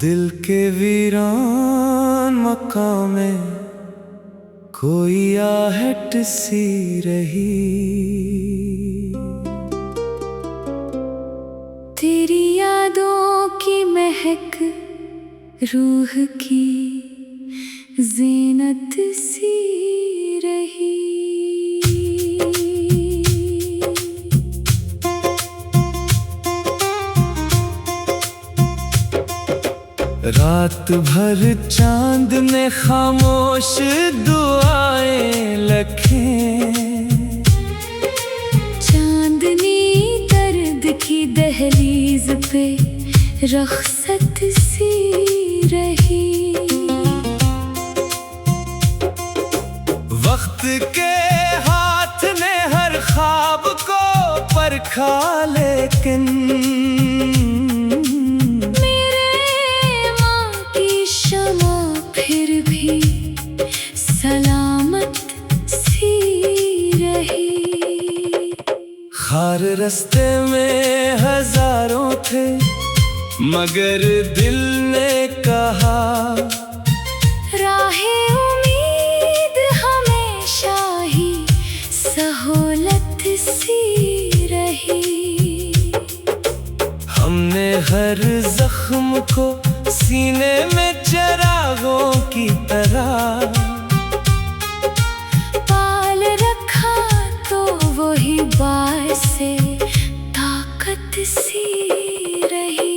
दिल के वीरान मकाम में कोई आहट सी रही। तेरी यादों की महक रूह की ज़ीनत सी रही। रात भर चांद ने खामोश दुआएं लिखें। चांदनी दर्द की दहलीज पे रख़्सत सी रही। वक्त के हाथ ने हर ख्वाब को परखा, लेकिन फिर भी सलामत सी रही। खार रास्ते में हजारों थे, मगर दिल ने कहा राहे उम्मीद हमेशा ही सहूलत सी रही। हमने हर जख्म को सीने में चरागों की तरह पाल रखा, तो वही बात से ताकत सी रही।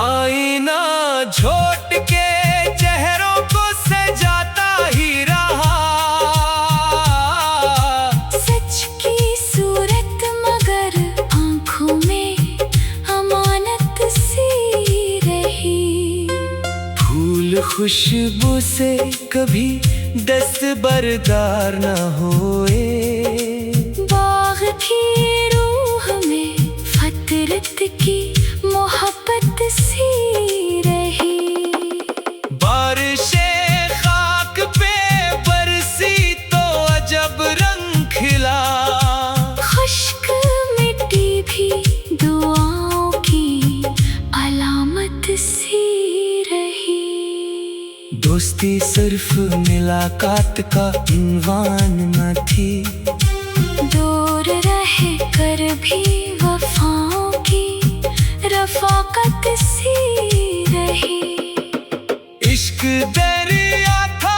आईना झोट के चेहरों को सजाता ही रहा। सच की सूरत मगर आंखों में अमानत सी रही। फूल खुशबू से कभी दस्तबरदार न होए। बाग की रूह में फतरत की मोहब्बत सी रही। बारिशें खाक पे बरसी तो अजब रंग खिला। खुश्क मिट्टी भी दुआओं की अलामत सी रही। दोस्ती सिर्फ मुलाकात का उन्वान न थी। दूर रह कर भी वफाओं की रफ़ाकत सी रही। इश्क दरिया था,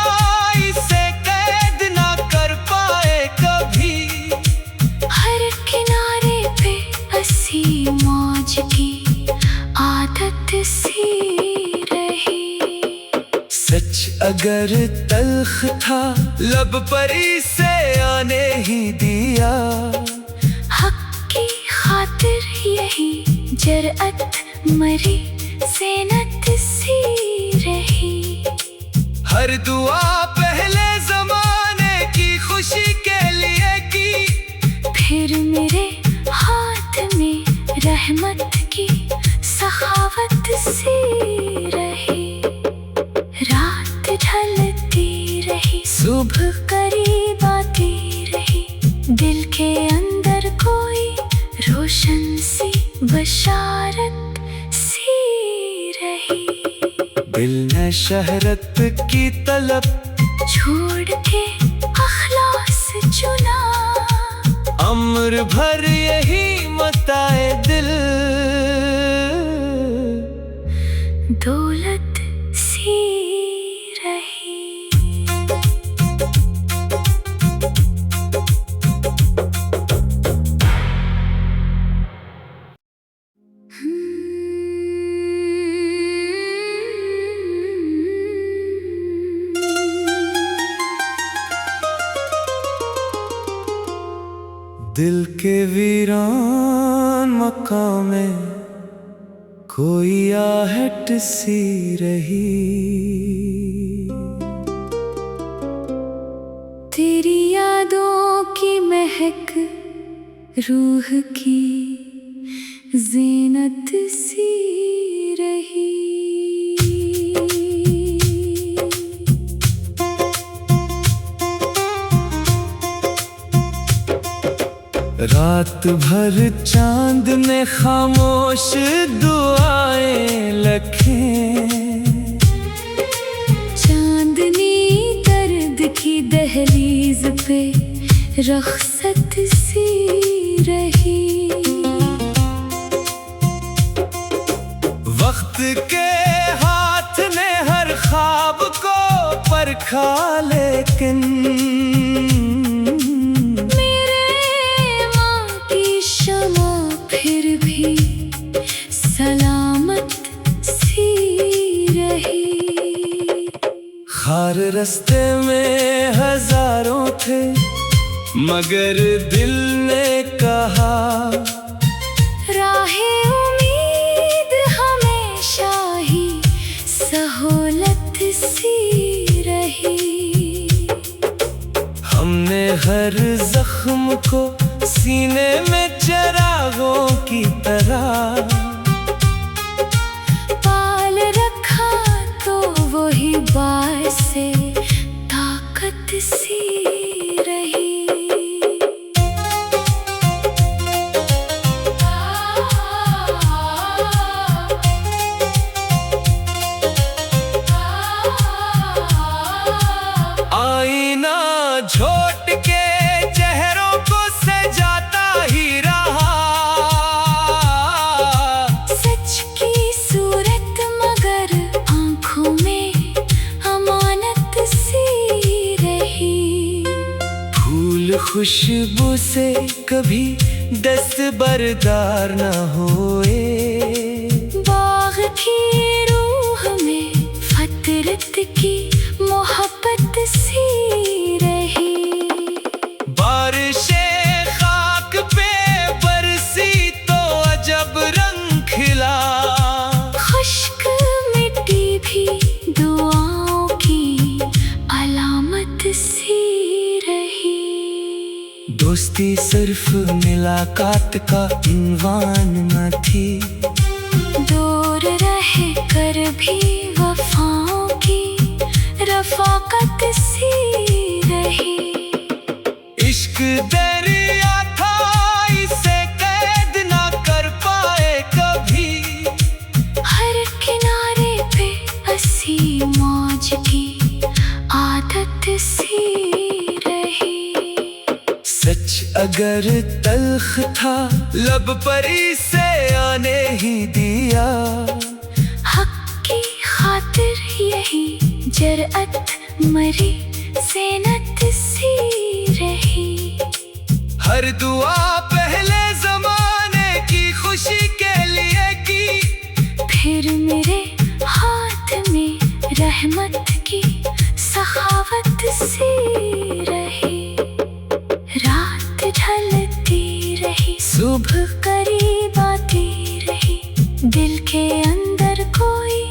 इसे कैद ना कर पाए कभी। हर किनारे पे हंसी मौज की आदत सी रही। सच अगर तल्ख था, लब पर इसे आने ही दिया। हक की खातिर यही जरअत मरी ज़ीनत सी रही। हर दुआ पहले जमाने की खुशी के लिए की, फिर मेरे हाथ में रहमत की सखावत सी रही। रात ढलती रही, सुबह करीब आती रही। दिल के अंदर कोई रोशन सी बशारत सी रही। दिल ने शहरत की तलब छोड़ के अखलास चुना। अम्र भर यही मताए दिल दौलत सी रही। दिल के वीरान मकाम में कोई आहट सी रही। तेरी यादों की महक रूह की ज़ीनत सी रही। रात भर चांद ने खामोश दुआएं लिखें। चांदनी दर्द की दहलीज पे रख्सत सी रही। वक्त के हाथ ने हर ख्वाब को परखा, लेकिन मेरे माँ की शमा फिर भी सलामत सी रही। खार रास्ते में हजारों थे, मगर दिल ने कहा राहे उम्मीद हमेशा ही सहूलत सी रही। हमने हर जख्म को सीने में चिरागों की तरह पाल रखा, तो वही बात से ताकत सी रही। आईना झोट के चेहरों को सजाता ही रहा। सच की सूरत मगर आंखों में अमानत सी रही। फूल खुशबू से कभी दस्तबरदार न होए। बाग की रूह में फतरत की मोहब्बत सी रही। बारिशें खाक पे बरसी तो अजब रंग खिला। खुश्क मिट्टी भी दुआओं की अलामत सी रही। दोस्ती सिर्फ मुलाकात का उन्वान न थी, दूर रह कर भी वफाओं की रफाकत सी रही। इश्क दरिया था, इसे कैद ना कर पाए कभी। हर किनारे पे हंसी मौज की आदत सी रही। सच अगर तल्ख था, लब पर इसे आने ही दिया। हक की खातिर यही जरअत मरी ज़ीनत सी रही। हर दुआ पहले जमाने की खुशी के लिए की, फिर मेरे हाथ में रहमत की सखावत सी रही। रात ढलती रही, सुबह करीब आती रही। दिल के अंदर कोई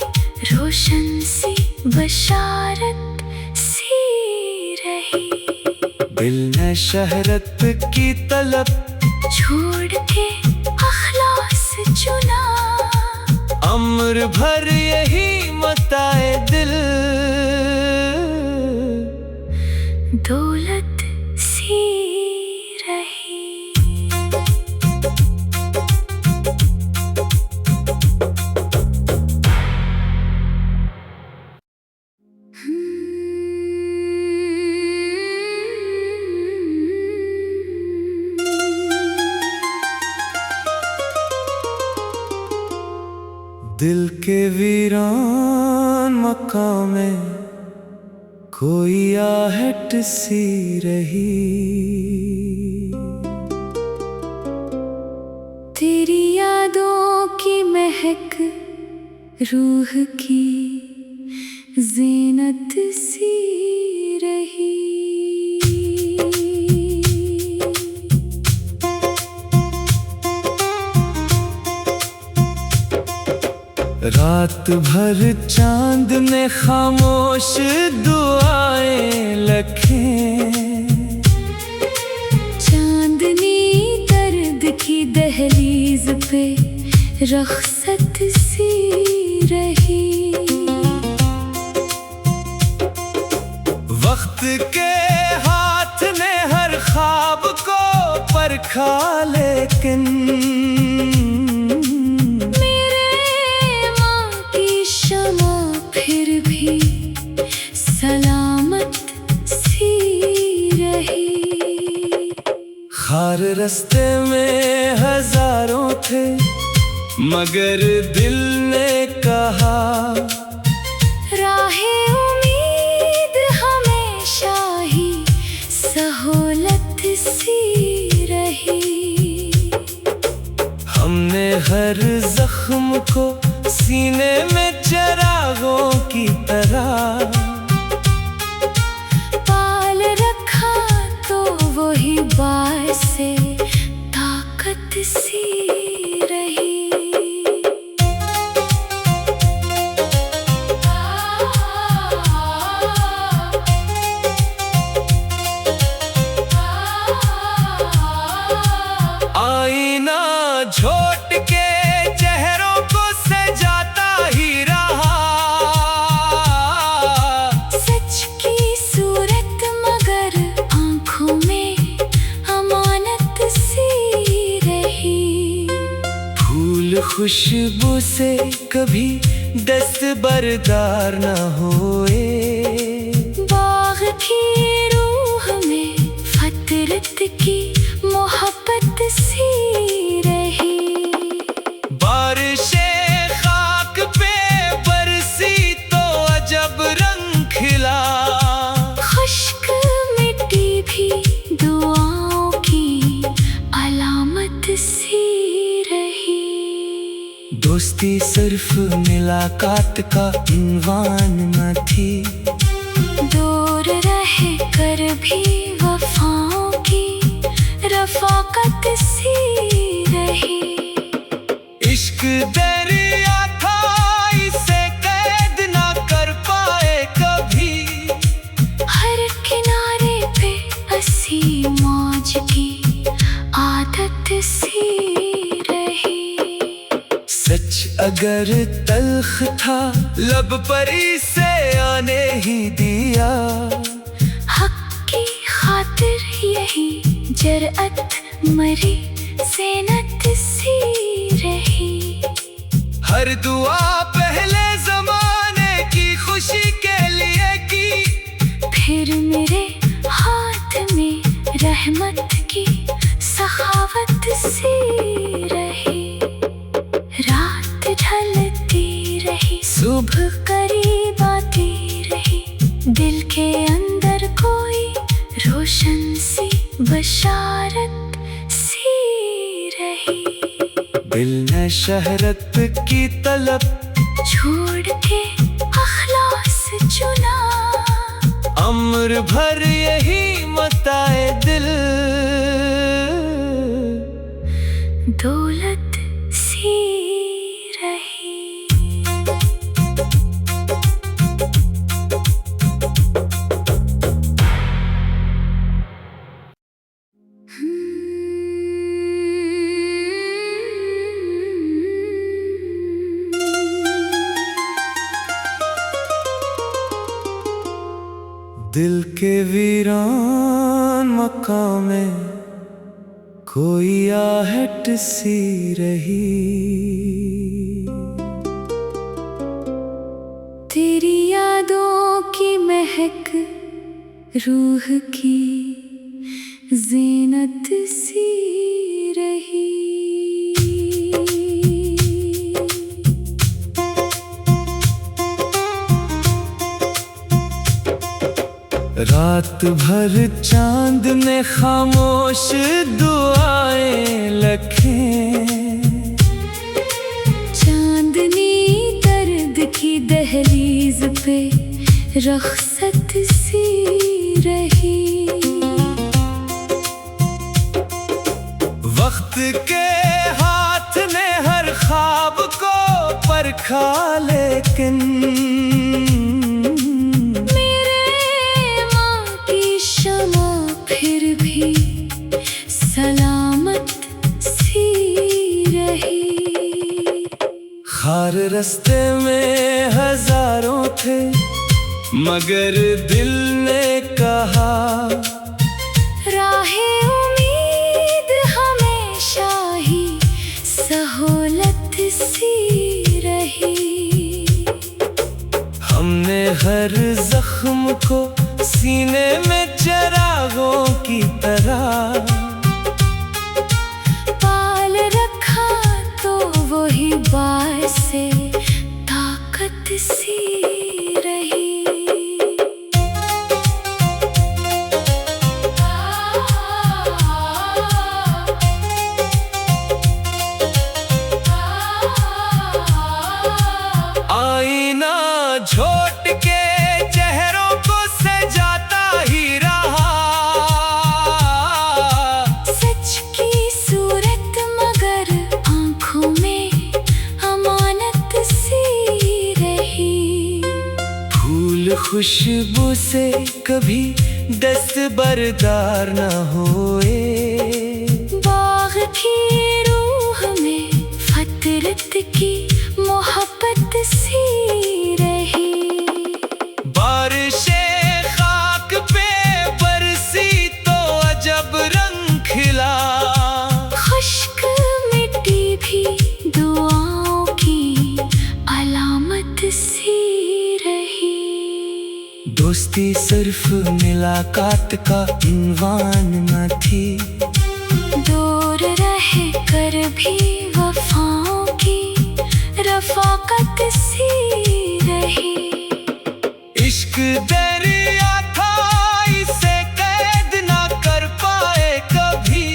रोशन सी बशारत सी रही। दिल ने शहरत की तलब छोड़ के अखलास चुना। अम्र भर यही मताए दिल, दौलत सी रही। दिल के वीरान मकाम में कोई आहट सी रही। तेरी यादों की महक रूह की ज़ीनत सी रही। रात भर चांद ने खामोश दुआएं लिखें। चांदनी दर्द की दहलीज पे रख्सत सी रही। वक्त के हाथ ने हर ख्वाब को पर खा लेकिन मेरे माँ की शमा फिर भी सलामत सी रही। खार रास्ते में हजारों थे मगर दिल ने कहा राहे उम्मीद हमेशा ही सहूलत सी रही। हमने हर जख्म को सीने में चिरागों की तरह पाल रखा तो वही बात से ताकत सी रही। आईना झोट के चेहरों को सजाता ही रहा। सच की सूरत मगर आंखों में अमानत सी रही। फूल खुशबू से कभी दस्तबरदार न होए। बाग की रूह में फतरत की मोहब्बत सी रही। बारिशें खाक पे बरसी तो अजब रंग खिला। खुश्क मिट्टी भी दुआओं की अलामत सी रही। दोस्ती सिर्फ मुलाकात का उन्वान न थी। दूर रह कर भी वफाओं की रफाकत सी रही। इश्क दरिया था इसे कैद ना कर पाए कभी। हर किनारे पे हंसी मौज की आदत सी रही। सच अगर तल्ख था लब पर इसे आने ही दिया। हक की खातिर यही जरअत मरी सेनत सी रही। हर दुआ पहले जमाने की खुशी के लिए की। फिर मेरे हाथ में रहमत की सखावत सी रही। रात ढलती रही सुबह करीब आती रही। दिल के अंदर कोई रोशन सी बशारत सी रही। दिल ने शहरत की तलब छोड़ के अखलास चुना। अम्र भर यही मताए दिल दौलत सी रही। दिल के वीरान मकाम में कोई आहट सी रही। तेरी यादों की महक रूह की ज़ीनत सी रही। रात भर चांद ने खामोश दुआएं लखें। चांदनी दर्द की दहलीज पे रख्सत सी रही। वक्त के हाथ ने हर ख्वाब को परखा लेकिन मेरे माँ की शमा फिर भी सलामत सी रही। खार रास्ते में हजारों थे मगर दिल ने कहा राहे उम्मीद हर जख्म को सीने में चिरागों की तरह पाल रखा तो वही बात से ताकत सी रही। आईना झोट के चेहरों को सजाता ही रहा, सच की सूरत मगर आंखों में अमानत सी रही। फूल खुशबू से कभी दस्तबरदार न होए, बाग की रूह में फतरत की मोहब्बत सी रही। बारिशें खाक पे बरसी तो अजब रंग खिला, खुश्क मिट्टी भी दुआओं की अलामत सी रही। दोस्ती सिर्फ मुलाकात का उन्वान न थी, दूर रह कर भी वफाओं की रफाकत सी रही। इश्क दरिया था इसे कैद ना कर पाए कभी,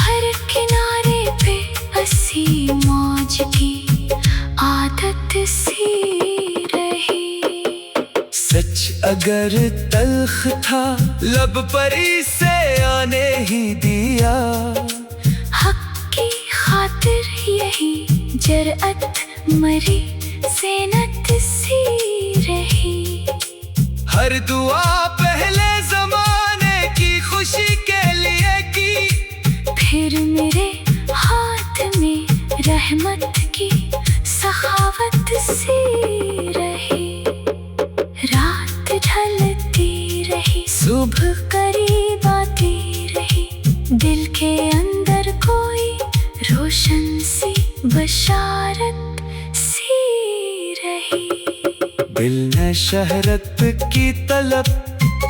हर किनारे पे हंसी मौज की आदत सी रही। सच अगर तल्ख था लब पर इसे आने ही दिया, हक की खातिर यही जरअत मरी ज़ीनत सी रही। हर दुआ पहले जमाने की खुशी के लिए की, फिर मेरे हाथ में रहमत की सखावत सी रही। रात ढलती रही, सुबह करीब आती रही, दिल के अंदर कोई रोशन सी बशारत सी रही। दिल ने शहरत की तलब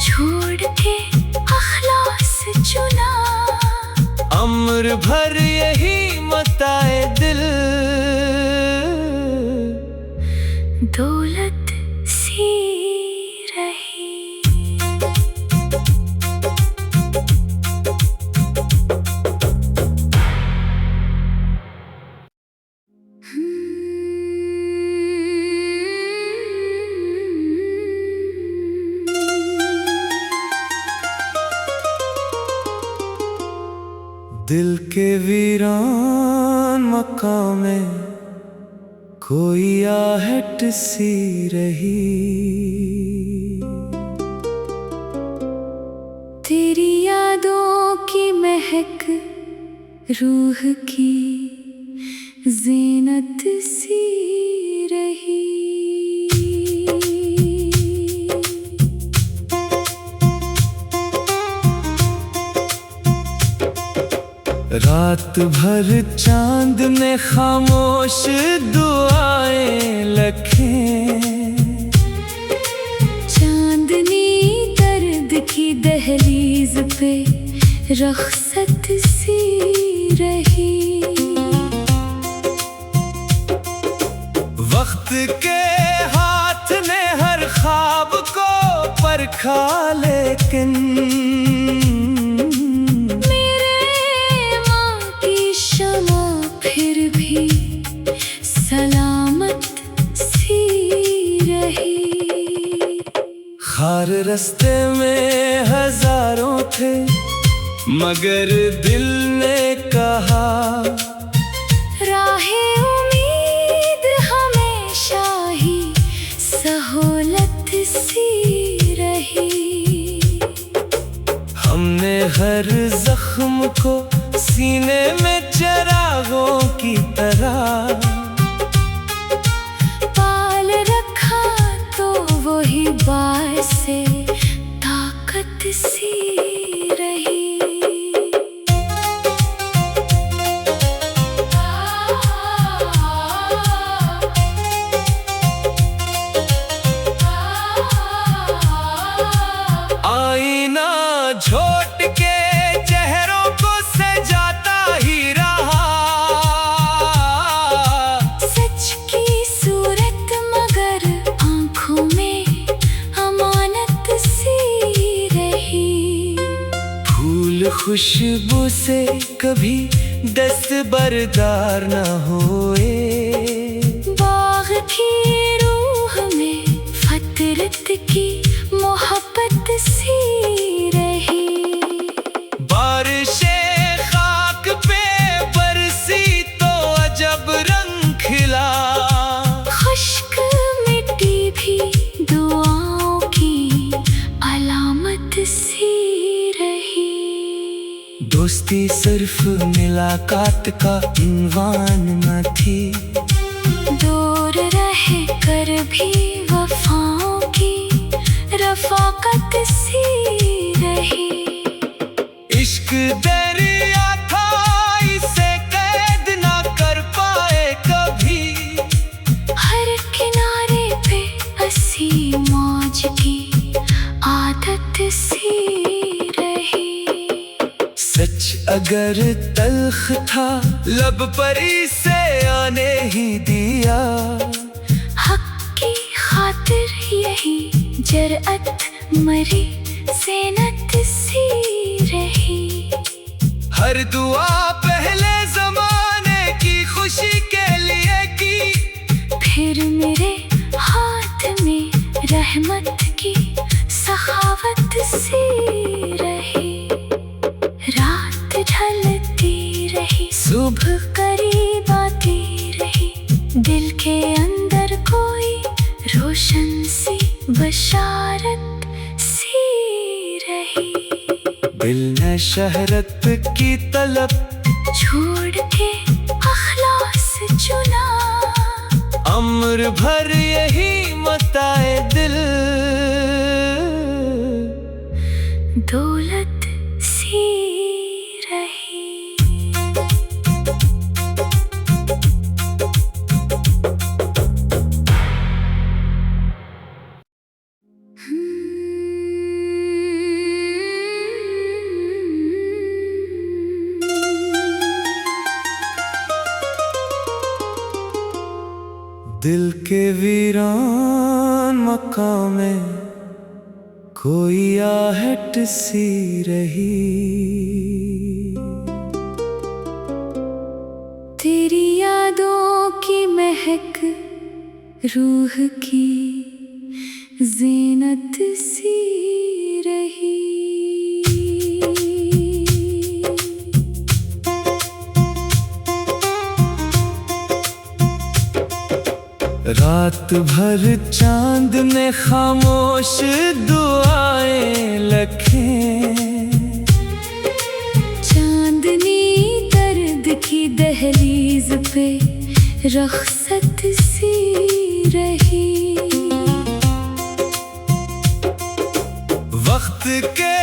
छोड़ के अखलास चुना, अम्र भर यही मताए दिल दौलत सी रही। दिल के वीरान मकाम में कोई आहट सी रही, तेरी यादों की महक रूह की ज़ीनत सी रही। रात भर चांद ने खामोश दुआएं लखें, चांदनी दर्द की दहलीज पे रख्सत सी रही। वक्त के हाथ ने हर ख्वाब को परखा, लेकिन फिर भी सलामत सी रही। खार रास्ते में हजारों थे, मगर दिल ने कहा राहे उम्मीद हमेशा ही सहूलत सी रही। हमने हर जख्म को सीने में चिरागों की तरह पाल रखा तो वही बात से ताकत सी रही। के चेहरों को सजाता ही रहा। सच की सूरत मगर आंखों में अमानत सी रही। फूल खुशबू से कभी दस्तबरदार न होए। बाग की रूह में फतरत की मोहब्बत सी रही। बारिशें खाक पे बरसी तो अजब रंग खिला। खुश्क मिट्टी भी दुआओं की अलामत सी रही। दोस्ती सिर्फ मुलाकात का उन्वान न थी। दूर रह कर भी वफाओं की रफाकत सी रही। इश्क दरिया था इसे कैद ना कर पाए कभी। हर किनारे पे हंसी मौज की आदत सी रही। सच अगर तल्ख था लब पर इसे आने ही दिया। हक की खातिर यही जरअत मरी सेनत सी रही। हर दुआ पहले जमाने की खुशी के लिए की। फिर मेरे हाथ में रहमत की सखावत सी रही। रात ढलती रही, सुबह करीब आती रही। दिल के अंदर कोई रोशन सी बशारत सी रही। दिल ने शहरत की तलब छोड़ के अखलास चुना। अम्र भर यही मताए दिल। दौलत सी रही। दिल के वीरान मकाम में कोई आहट सी रही। तेरी यादों की महक रूह की ज़ीनत सी रही। रात भर चांद ने खामोश दुआएं लखें। चांदनी दर्द की दहलीज पे रखसत सी रही। वक्त के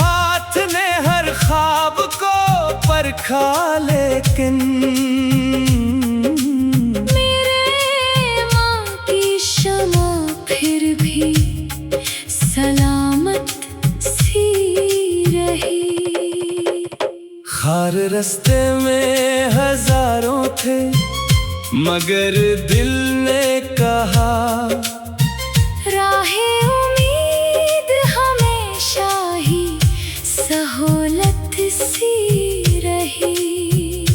हाथ ने हर ख्वाब को परखा लेकिन फिर भी सलामत सी रही। खार रास्ते में हजारों थे मगर दिल ने कहा। राहे उम्मीद हमेशा ही सहूलत सी रही।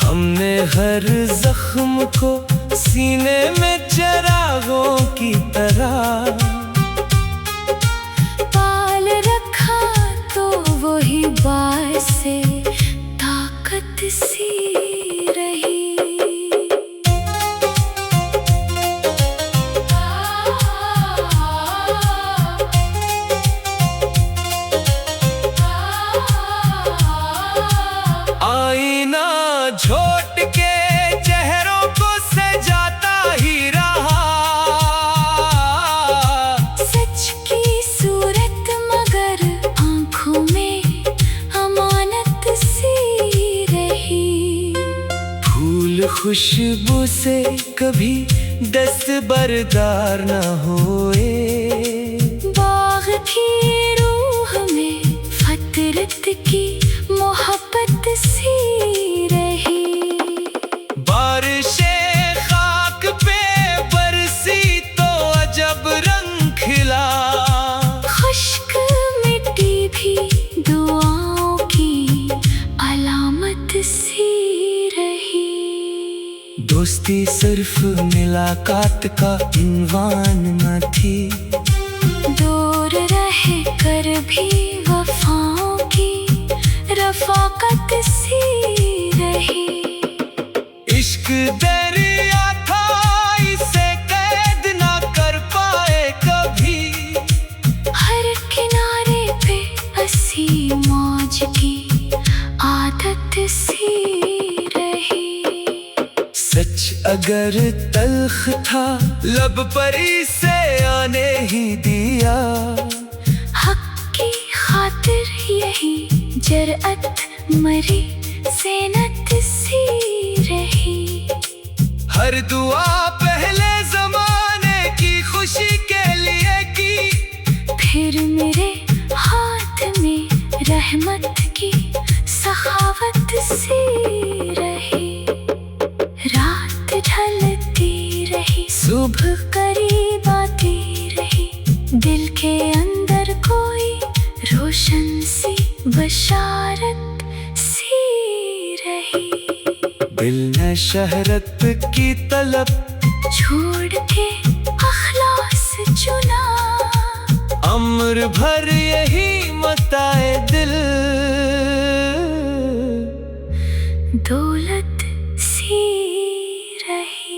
हमने हर जख्म को सीने में चरागों की तरह पाल रखा तो वही बात से ताकत सी रही। आईना झोट के चेहरों को सजाता ही रहा। सच की सूरत मगर आंखों में अमानत सी रही। फूल खुशबू से कभी दस्तबरदार न होए। बाग की रूह में फितरत की मोहब्बत सी रही। बारिशें खाक पे बरसी तो अजब रंग खिला, खुश्क मिट्टी भी दुआओं की अलामत सी रही। दोस्ती सिर्फ मुलाकात का इन्वान न थी, दूर रह कर भी वफाओं की रफाकत सी रही। इश्क दरिया था इसे कैद ना कर पाए कभी, हर किनारे पे हंसी मौज की आदत सी रही। सच अगर तल्ख था लब पर इसे आने ही दिया, हक की खातिर यही जरअत मरी ज़ीनत सी रही। हर दुआ पहले जमाने की खुशी के लिए की, फिर मेरे हाथ में रहमत की सखावत सी रही। रात ढलती रही, सुबह करीब आती रही, दिल के अंदर कोई रोशन सी बशारत सी रही। दिल ने शहरत की तलब छोड़ के अखलास चुना, अम्र भर यही मताए दिल दौलत सी रही।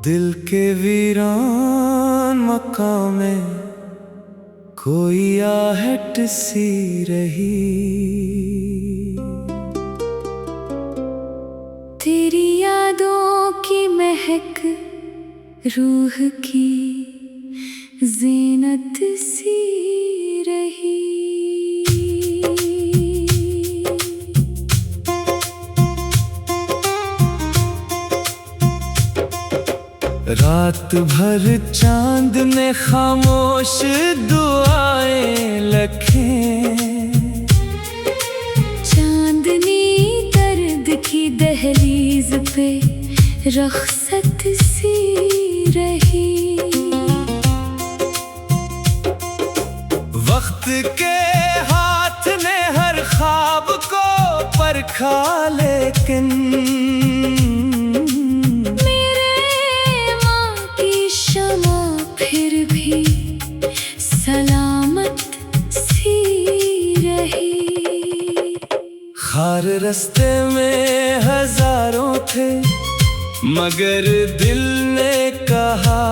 दिल के वीरान मकाम में कोई आहट सी रही। तेरी यादों की महक रूह की ज़ीनत सी रही। रात भर चांद ने खामोश दुआएं लखें, चांदनी दर्द की दहलीज पे रख्सत सी रही। वक्त के हाथ ने हर ख्वाब को परखा, लेकिन फिर भी सलामत सी रही। खार रास्ते में हजारों थे, मगर दिल ने कहा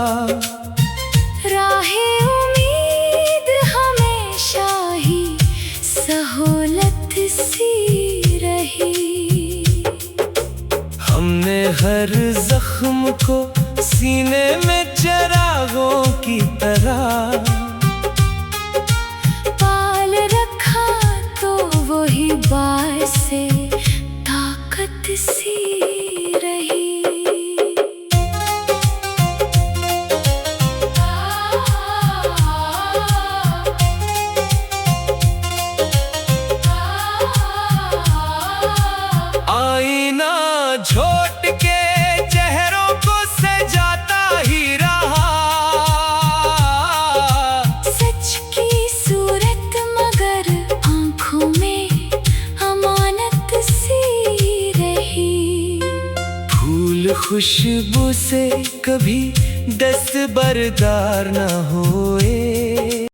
राहे उम्मीद हमेशा ही सहूलत सी रही। हमने हर जख्म को सीने में चरागों की तरह पाल रखा, तो वही बात से ताकत सी रही। आईना झोट के चेहरों को सजाता ही रहा, सच की सूरत मगर आंखों में अमानत सी रही। फूल खुशबू से कभी दस्तबरदार न हो